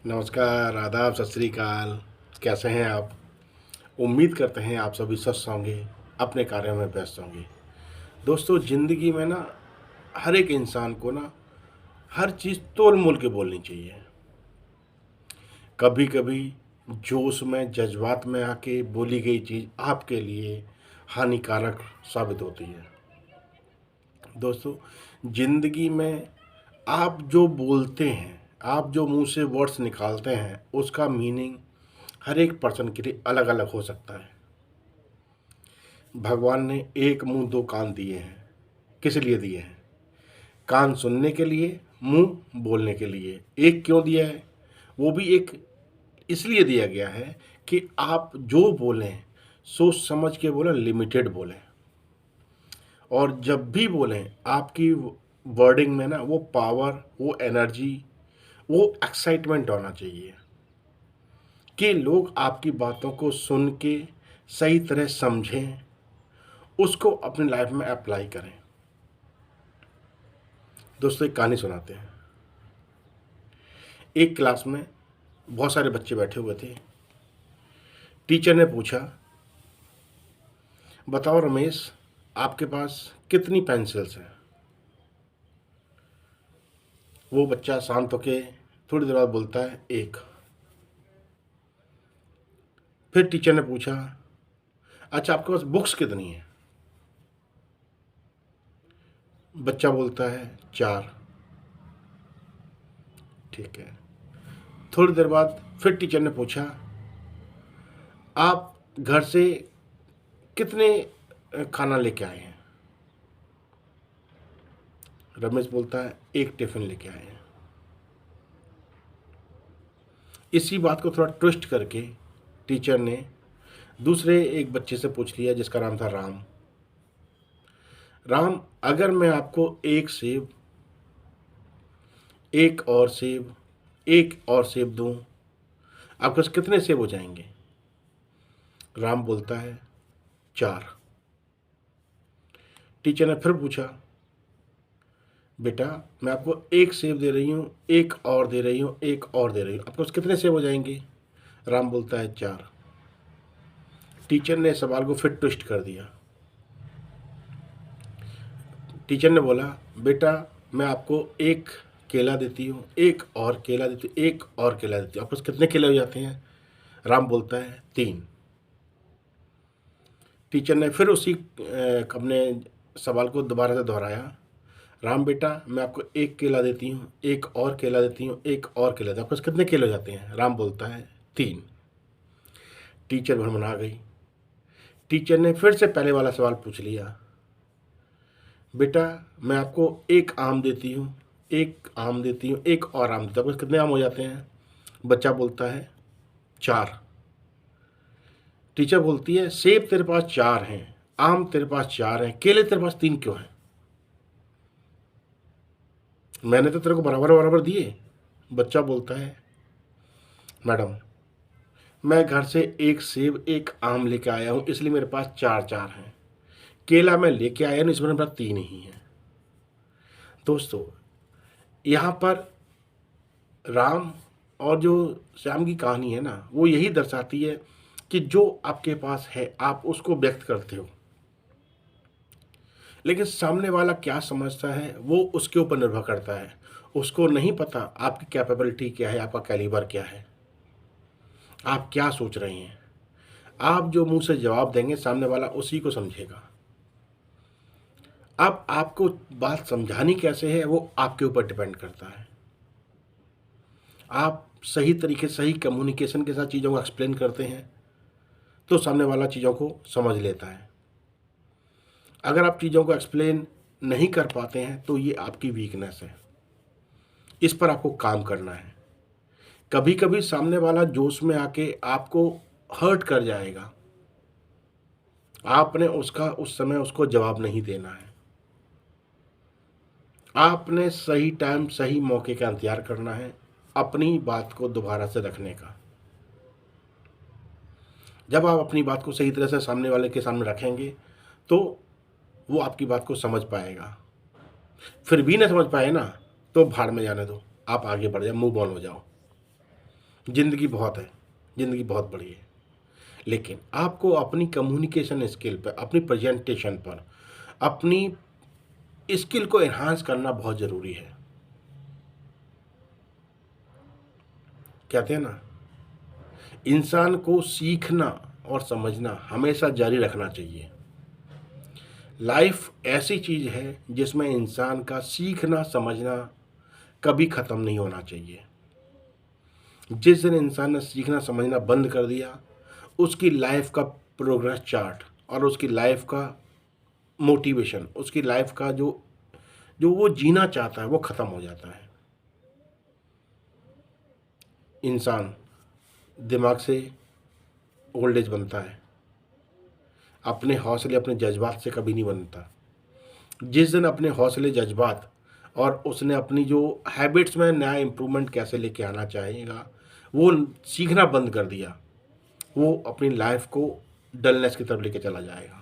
नमस्कार, आदाब, सत श्री अकाल। कैसे हैं आप? उम्मीद करते हैं आप सभी स्वस्थ होंगे, अपने कार्यों में व्यस्त होंगे। दोस्तों, ज़िंदगी में ना हर एक इंसान को ना हर चीज़ तोल-मोल के बोलनी चाहिए। कभी-कभी जोश में, जज़्बात में आके बोली गई चीज़ आपके लिए हानिकारक साबित होती है। दोस्तों, ज़िंदगी में आप जो बोलते हैं, आप जो मुँह से वर्ड्स निकालते हैं, उसका मीनिंग हर एक पर्सन के लिए अलग-अलग हो सकता है। भगवान ने एक मुँह दो कान दिए हैं। किस लिए दिए हैं? कान सुनने के लिए, मुँह बोलने के लिए। एक क्यों दिया है? वो भी एक इसलिए दिया गया है कि आप जो बोलें, सोच समझ के बोलें, लिमिटेड बोलें। और जब भी बोलें, आपकी वर्डिंग में ना वो पावर, वो एनर्जी, वो एक्साइटमेंट होना चाहिए कि लोग आपकी बातों को सुन के सही तरह समझें, उसको अपनी लाइफ में अप्लाई करें। दोस्तों, एक कहानी सुनाते हैं। एक क्लास में बहुत सारे बच्चे बैठे हुए थे। टीचर ने पूछा, बताओ रमेश, आपके पास कितनी पेंसिल्स हैं? वो बच्चा शांत होके थोड़ी देर बाद बोलता है, एक। फिर टीचर ने पूछा, अच्छा आपके पास बुक्स कितनी हैं? बच्चा बोलता है, चार। ठीक है। थोड़ी देर बाद फिर टीचर ने पूछा, आप घर से कितने खाना लेके आए हैं? रमेश बोलता है, एक टिफिन लेके आए हैं। इसी बात को थोड़ा ट्विस्ट करके टीचर ने दूसरे एक बच्चे से पूछ लिया जिसका नाम था राम। राम, अगर मैं आपको एक सेब, एक और सेब, एक और सेब दूं, आपके पास कितने सेब हो जाएंगे? राम बोलता है, चार। टीचर ने फिर पूछा, बेटा मैं आपको एक सेब दे रही हूँ, एक और दे रही हूँ, एक और दे रही हूँ, आपके पास कितने सेब हो जाएंगे? राम बोलता है, चार। टीचर ने सवाल को फिर ट्विस्ट कर दिया। टीचर ने बोला, बेटा मैं आपको एक केला देती हूँ, एक और केला देती हूँ, एक और केला देती हूँ, आपके पास कितने केले हो जाते हैं? राम बोलता है, तीन। टीचर ने फिर उसी अपने सवाल को दोबारा से दोहराया। राम बेटा मैं आपको एक केला देती हूँ, एक और केला देती हूँ, एक और केला देती हूँ, आपके पास कितने केले हो जाते हैं? राम बोलता है, तीन। टीचर भड़बड़ा गई। टीचर ने फिर से पहले वाला सवाल पूछ लिया, बेटा मैं आपको एक आम देती हूँ, एक आम देती हूँ, एक और आम देती हूँ, आपके पास कितने आम हो जाते हैं? बच्चा बोलता है, चार। टीचर बोलती है, सेब तेरे पास चार हैं, आम तेरे पास चार हैं, केले तेरे पास तीन क्यों हैं? मैंने तो तेरे को बराबर बराबर दिए। बच्चा बोलता है, मैडम मैं घर से एक सेब, एक आम लेके आया हूँ, इसलिए मेरे पास चार चार हैं। केला मैं लेके आया हूँ, इसमें मेरे पास तीन ही हैं। दोस्तों, यहाँ पर राम और जो श्याम की कहानी है ना, वो यही दर्शाती है कि जो आपके पास है आप उसको व्यक्त करते हो, लेकिन सामने वाला क्या समझता है वो उसके ऊपर निर्भर करता है। उसको नहीं पता आपकी कैपेबिलिटी क्या है, आपका कैलिबर क्या है, आप क्या सोच रहे हैं। आप जो मुंह से जवाब देंगे, सामने वाला उसी को समझेगा। अब आपको बात समझानी कैसे है वो आपके ऊपर डिपेंड करता है। आप सही तरीके, सही कम्युनिकेशन के साथ चीज़ों को एक्सप्लेन करते हैं तो सामने वाला चीज़ों को समझ लेता है। अगर आप चीज़ों को एक्सप्लेन नहीं कर पाते हैं तो ये आपकी वीकनेस है, इस पर आपको काम करना है। कभी कभी सामने वाला जोश में आके आपको हर्ट कर जाएगा, आपने उसका उस समय उसको जवाब नहीं देना है। आपने सही टाइम, सही मौके का इंतजार करना है अपनी बात को दोबारा से रखने का। जब आप अपनी बात को सही तरह से सामने वाले के सामने रखेंगे तो वो आपकी बात को समझ पाएगा। फिर भी ना समझ पाए ना, तो भाड़ में जाने दो, आप आगे बढ़ जाओ, मूव ऑन हो जाओ। ज़िंदगी बहुत है, ज़िंदगी बहुत बड़ी है। लेकिन आपको अपनी कम्युनिकेशन स्किल पे, अपनी प्रेज़ेंटेशन पर, अपनी स्किल को एनहांस करना बहुत ज़रूरी है। कहते हैं ना, इंसान को सीखना और समझना हमेशा जारी रखना चाहिए। लाइफ़ ऐसी चीज़ है जिसमें इंसान का सीखना, समझना कभी ख़त्म नहीं होना चाहिए। जिस दिन इंसान ने सीखना, समझना बंद कर दिया, उसकी लाइफ़ का प्रोग्रेस चार्ट और उसकी लाइफ़ का मोटिवेशन, उसकी लाइफ़ का जो जो वो जीना चाहता है, वो ख़त्म हो जाता है। इंसान दिमाग से ओल्ड एज बनता है, अपने हौसले, अपने जज़्बात से कभी नहीं बनता। जिस दिन अपने हौसले, जज़्बात और उसने अपनी जो हैबिट्स में नया इम्प्रूवमेंट कैसे लेके आना चाहेगा, वो सीखना बंद कर दिया, वो अपनी लाइफ़ को डलनेस की तरफ लेके चला जाएगा।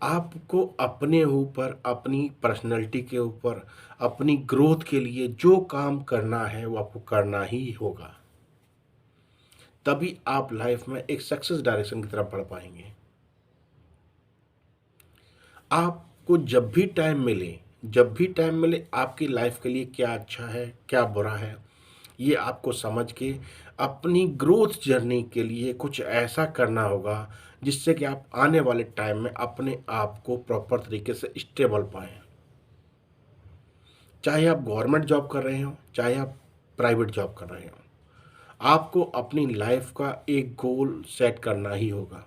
आपको अपने ऊपर, अपनी पर्सनैलिटी के ऊपर, अपनी ग्रोथ के लिए जो काम करना है, वो आपको करना ही होगा। तभी आप लाइफ़ में एक सक्सेस डायरेक्शन की तरफ बढ़ पाएँगे। आपको जब भी टाइम मिले आपकी लाइफ़ के लिए क्या अच्छा है, क्या बुरा है, ये आपको समझ के अपनी ग्रोथ जर्नी के लिए कुछ ऐसा करना होगा, जिससे कि आप आने वाले टाइम में अपने आप को प्रॉपर तरीके से स्टेबल पाएँ। चाहे आप गवर्नमेंट जॉब कर रहे हों, चाहे आप प्राइवेट जॉब कर रहे हों, आपको अपनी लाइफ़ का एक गोल सेट करना ही होगा।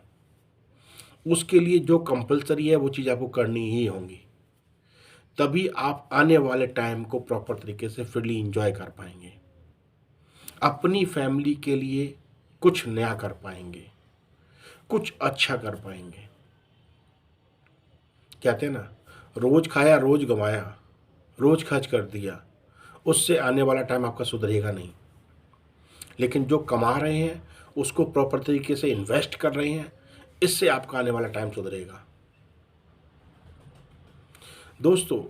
उसके लिए जो कंपल्सरी है, वो चीज़ आपको करनी ही होंगी। तभी आप आने वाले टाइम को प्रॉपर तरीके से फ्रीली एंजॉय कर पाएँगे। अपनी फैमिली के लिए कुछ नया कर पाएँगे, कुछ अच्छा कर पाएँगे। कहते हैं ना, रोज़ खाया, रोज़ गँवाया, रोज़ खर्च कर दिया, उससे आने वाला टाइम आपका सुधरेगा नहीं। लेकिन जो कमा रहे हैं, उसको प्रॉपर तरीके से इन्वेस्ट कर रहे हैं, इससे आपका आने वाला टाइम सुधरेगा। दोस्तों,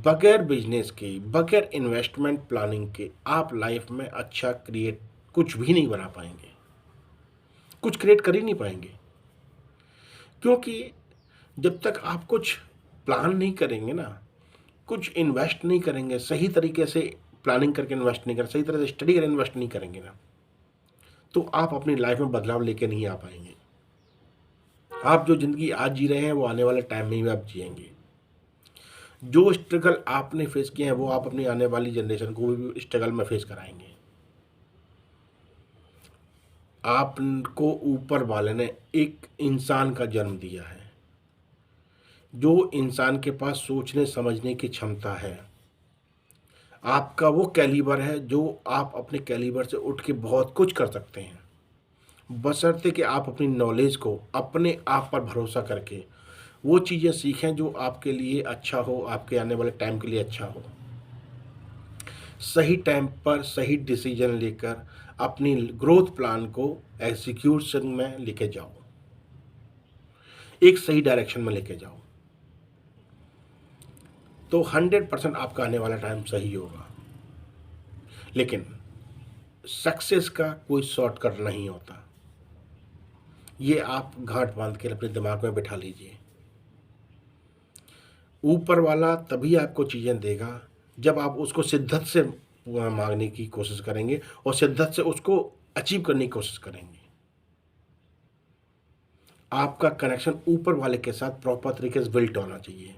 बगैर बिजनेस के, बगैर इन्वेस्टमेंट प्लानिंग के आप लाइफ में अच्छा क्रिएट कुछ भी नहीं बना पाएंगे, कुछ क्रिएट कर ही नहीं पाएंगे। क्योंकि जब तक आप कुछ प्लान नहीं करेंगे ना, कुछ इन्वेस्ट नहीं करेंगे, सही तरीके से प्लानिंग करके इन्वेस्ट नहीं करें, सही तरह से स्टडी करके इन्वेस्ट नहीं करेंगे ना, तो आप अपनी लाइफ में बदलाव लेके नहीं आ पाएंगे। आप जो ज़िंदगी आज जी रहे हैं, वो आने वाले टाइम में ही आप जिएंगे। जो स्ट्रगल आपने फेस किए हैं, वो आप अपनी आने वाली जनरेशन को भी स्ट्रगल में फेस कराएंगे। आपको ऊपर वाले ने एक इंसान का जन्म दिया है, जो इंसान के पास सोचने समझने की क्षमता है। आपका वो कैलिबर है जो आप अपने कैलिबर से उठ के बहुत कुछ कर सकते हैं, बशर्ते कि आप अपनी नॉलेज को अपने आप पर भरोसा करके वो चीज़ें सीखें जो आपके लिए अच्छा हो, आपके आने वाले टाइम के लिए अच्छा हो। सही टाइम पर सही डिसीजन लेकर अपनी ग्रोथ प्लान को एग्जीक्यूशन में लेके जाओ, एक सही डायरेक्शन में लेके जाओ, तो 100% आपका आने वाला टाइम सही होगा। लेकिन सक्सेस का कोई शॉर्टकट नहीं होता, ये आप गांठ बांध के अपने दिमाग में बिठा लीजिए। ऊपर वाला तभी आपको चीज़ें देगा जब आप उसको शिद्दत से मांगने की कोशिश करेंगे और शिद्दत से उसको अचीव करने की कोशिश करेंगे। आपका कनेक्शन ऊपर वाले के साथ प्रॉपर तरीके से बिल्ट होना चाहिए।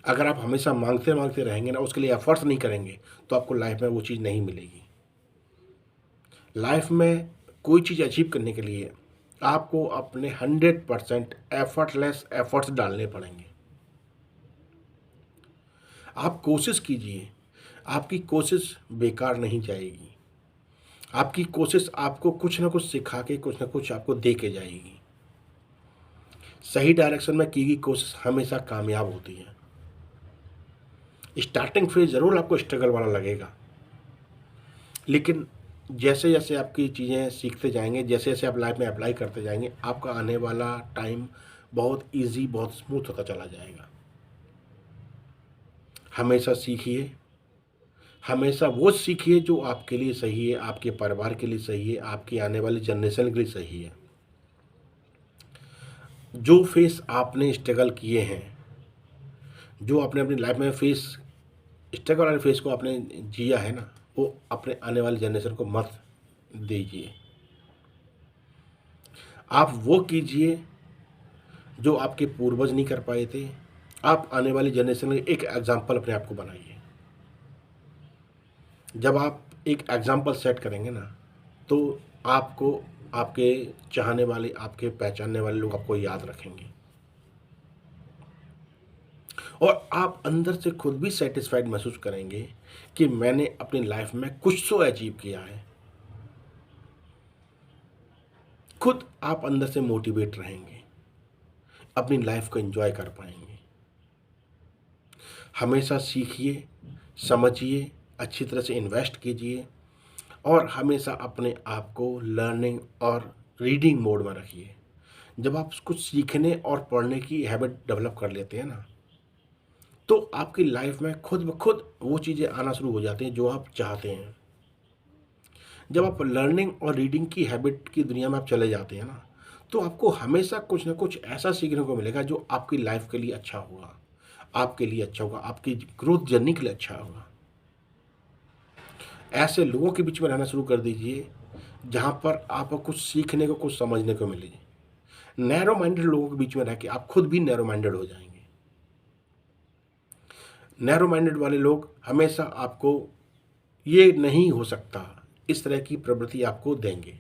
अगर आप हमेशा मांगते मांगते रहेंगे ना, उसके लिए एफर्ट्स नहीं करेंगे, तो आपको लाइफ में वो चीज़ नहीं मिलेगी। लाइफ में कोई चीज़ अचीव करने के लिए आपको अपने 100% एफर्टलेस एफर्ट्स डालने पड़ेंगे। आप कोशिश कीजिए, आपकी कोशिश बेकार नहीं जाएगी। आपकी कोशिश आपको कुछ ना कुछ सिखा के, कुछ ना कुछ आपको दे के जाएगी। सही डायरेक्शन में की गई कोशिश हमेशा कामयाब होती है। स्टार्टिंग फेज ज़रूर आपको स्ट्रगल वाला लगेगा, लेकिन जैसे जैसे आपकी चीज़ें सीखते जाएंगे, जैसे जैसे आप लाइफ में अप्लाई करते जाएंगे, आपका आने वाला टाइम बहुत ईजी, बहुत स्मूथ होता चला जाएगा। हमेशा सीखिए, हमेशा वो सीखिए जो आपके लिए सही है, आपके परिवार के लिए सही है, आपकी आने वाली जनरेशन के लिए सही है। जो फेस आपने स्ट्रगल किए हैं, जो आपने अपनी लाइफ में फेस स्ट्रगल वाले फेस को आपने जिया है ना, वो अपने आने वाली जनरेशन को मत दीजिए। आप वो कीजिए जो आपके पूर्वज नहीं कर पाए थे। आप आने वाली जनरेशन में एक एग्जाम्पल अपने आप को बनाइए। जब आप एक एग्जाम्पल सेट करेंगे ना, तो आपको आपके चाहने वाले, आपके पहचानने वाले लोग आपको याद रखेंगे और आप अंदर से खुद भी सेटिस्फाइड महसूस करेंगे कि मैंने अपनी लाइफ में कुछ तो अचीव किया है। खुद आप अंदर से मोटिवेट रहेंगे, अपनी लाइफ को एंजॉय कर पाएंगे। हमेशा सीखिए, समझिए, अच्छी तरह से इन्वेस्ट कीजिए और हमेशा अपने आप को लर्निंग और रीडिंग मोड में रखिए। जब आप कुछ सीखने और पढ़ने की हैबिट डेवलप कर लेते हैं ना, तो आपकी लाइफ में खुद ब खुद वो चीज़ें आना शुरू हो जाती हैं जो आप चाहते हैं। जब आप लर्निंग और रीडिंग की हैबिट की दुनिया में आप चले जाते हैं ना, तो आपको हमेशा कुछ ना कुछ ऐसा सीखने को मिलेगा जो आपकी लाइफ के लिए अच्छा होगा, आपके लिए अच्छा होगा, आपकी ग्रोथ जर्नी के लिए अच्छा होगा। ऐसे लोगों के बीच में रहना शुरू कर दीजिए जहाँ पर आपको कुछ सीखने को, कुछ समझने को मिले। नैरो माइंडेड लोगों के बीच में रह के आप खुद भी नैरो माइंडेड हो जाएंगे। नैरो माइंडेड वाले लोग हमेशा आपको ये नहीं हो सकता, इस तरह की प्रवृत्ति आपको देंगे।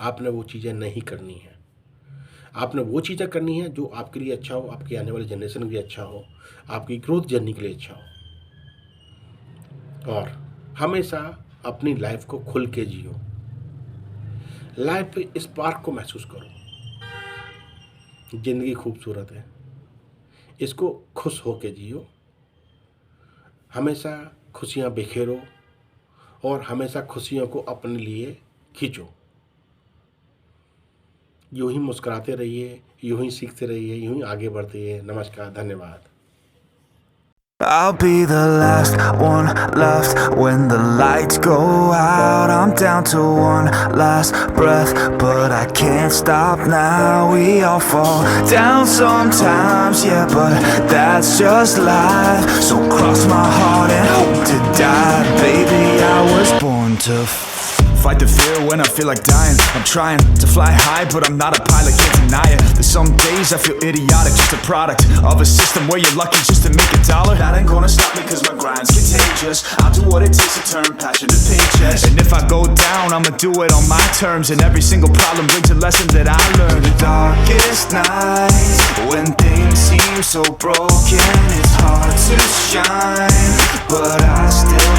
आपने वो चीज़ें नहीं करनी है। आपने वो चीज़ें करनी है जो आपके लिए अच्छा हो, आपकी आने वाली जनरेशन के लिए अच्छा हो, आपकी ग्रोथ जर्नी के लिए अच्छा हो। और हमेशा अपनी लाइफ को खुल के जियो। लाइफ पे स्पार्क को महसूस करो। ज़िंदगी खूबसूरत है, इसको खुश होके जियो। हमेशा खुशियाँ बिखेरो और हमेशा खुशियों को अपने लिए खींचो। यूं ही मुस्कुराते रहिए, यूं ही सीखते रहिए, यूं ही आगे बढ़ते रहिए। नमस्कार, धन्यवाद। I'll be the last one left when the lights go out. I'm down to one last breath, but I can't stop now. We all fall down sometimes, yeah, but that's just life. So cross my heart and hope to die. Baby, I was born to fight the fear when I feel like dying. I'm trying to fly high, but I'm not a pilot, can't deny it. There's some days I feel idiotic, just a product of a system where you're lucky just to make a dollar. That ain't gonna stop me cause my grind's contagious. I'll do what it takes to turn passion to paychecks. And if I go down, I'ma do it on my terms. And every single problem brings a lesson that I learned. The darkest nights, when things seem so broken, it's hard to shine, but I still